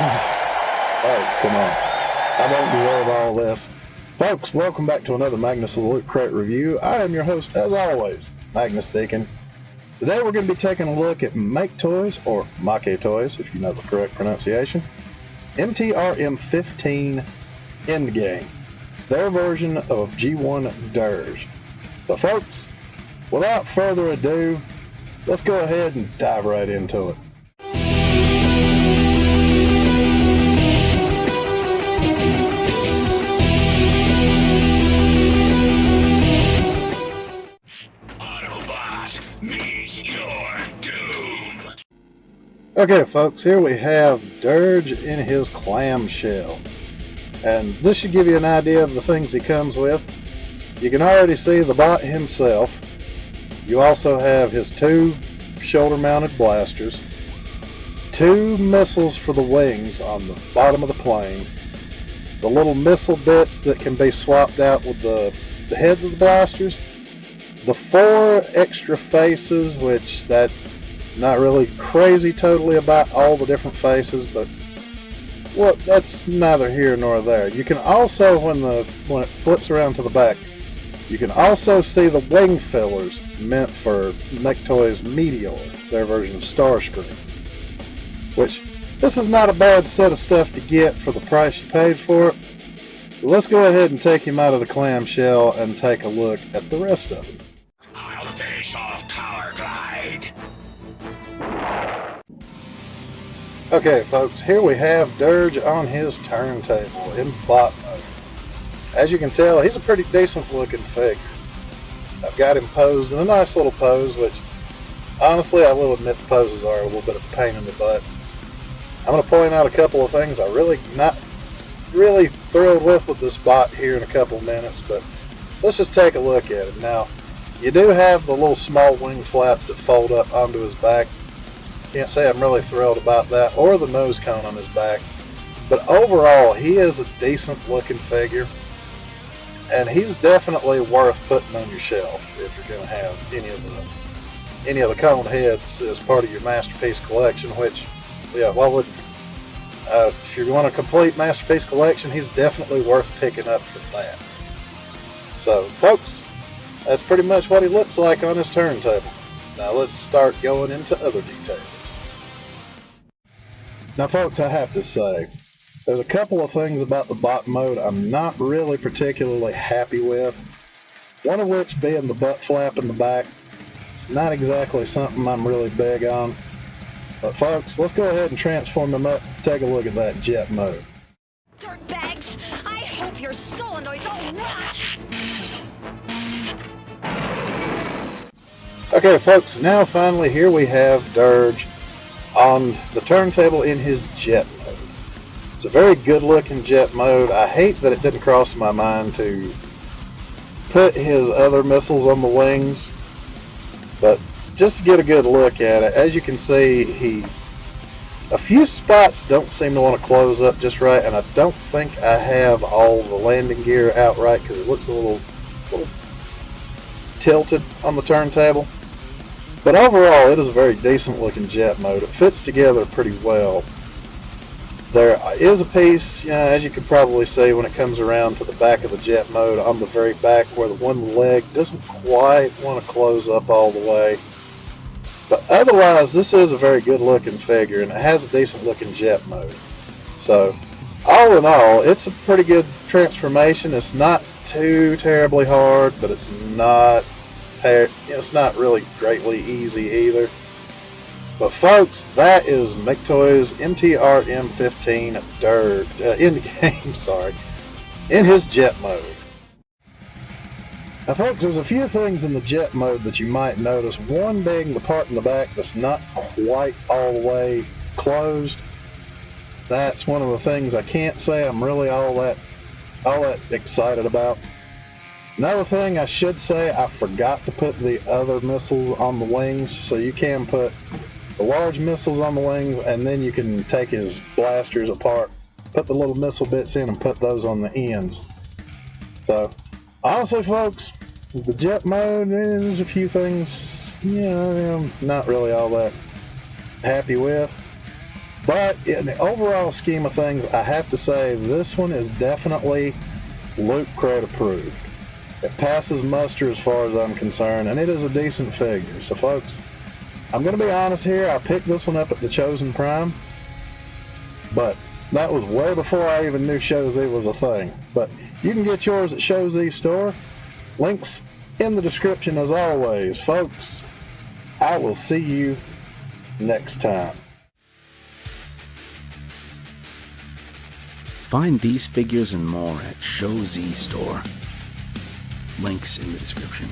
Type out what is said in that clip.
Oh, come on. I don't deserve all this. Folks, welcome back to another Magnus' Loot Crate review. I am your host, as always, Magnus Deacon. Today we're going to be taking a look at Maketoys, or Maketoys, if you know the correct pronunciation, MTRM-15 Endgame, their version of G1 Dirge. So folks, without further ado, let's go ahead and dive right into it. Okay folks, here we have Dirge in his clamshell, and this should give you an idea of the things he comes with. You can already see the bot himself. You also have his two shoulder mounted blasters, two missiles for the wings on the bottom of the plane, the little missile bits that can be swapped out with the heads of the blasters, the 4 extra faces, which that not really crazy totally about all the different faces, but well, that's neither here nor there. You can also, when it flips around to the back, you can also see the wing fillers meant for Maketoys Meteor, their version of Starscream. Which, this is not a bad set of stuff to get for the price you paid for it. But let's go ahead and take him out of the clamshell and take a look at the rest of him. I'll finish off Power Glide. Okay folks, here we have Dirge on his turntable in bot mode. As you can tell, he's a pretty decent looking figure. I've got him posed in a nice little pose, which honestly I will admit the poses are a little bit of a pain in the butt. I'm going to point out a couple of things I'm not really thrilled with this bot here in a couple of minutes, but let's just take a look at it. Now, you do have the little small wing flaps that fold up onto his back. Can't say I'm really thrilled about that, or the nose cone on his back, but overall he is a decent looking figure, and he's definitely worth putting on your shelf if you're going to have any of the cone heads as part of your masterpiece collection. Which, yeah, why wouldn't you? If you want a complete masterpiece collection, he's definitely worth picking up for that. So folks, that's pretty much what he looks like on his turntable. Now let's start going into other details. Now folks, I have to say, there's a couple of things about the bot mode I'm not really particularly happy with. One of which being the butt flap in the back. It's not exactly something I'm really big on. But folks, let's go ahead and transform them up and take a look at that jet mode. Dirtbags! I hope your solenoids all rot! Okay folks, now finally here we have Dirge on the turntable in his jet mode. It's a very good looking jet mode. I hate that it didn't cross my mind to put his other missiles on the wings, but just to get a good look at it, as you can see, a few spots don't seem to want to close up just right, and I don't think I have all the landing gear out right because it looks a little tilted on the turntable. But overall, it is a very decent looking jet mode. It fits together pretty well. There is a piece, as you can probably see when it comes around to the back of the jet mode, on the very back where the one leg doesn't quite want to close up all the way. But otherwise, this is a very good looking figure, and it has a decent looking jet mode. So, all in all, it's a pretty good transformation. It's not too terribly hard, but it's not really greatly easy either. But folks, that is Maketoys MTRM-15 Dirge Endgame, in his jet mode. Now folks, there's a few things in the jet mode that you might notice. One being the part in the back that's not quite all the way closed. That's one of the things I can't say I'm really all that excited about. Another thing I should say, I forgot to put the other missiles on the wings, so you can put the large missiles on the wings, and then you can take his blasters apart, put the little missile bits in, and put those on the ends. So, honestly folks, the jet mode, there's a few things, I'm not really all that happy with. But in the overall scheme of things, I have to say this one is definitely Loot Crate approved. It passes muster as far as I'm concerned, and it is a decent figure. So folks, I'm going to be honest here, I picked this one up at the Chosen Prime, but that was way before I even knew ShowZ was a thing. But you can get yours at ShowZStore. Links in the description as always. Folks, I will see you next time. Find these figures and more at ShowZStore. Links in the description.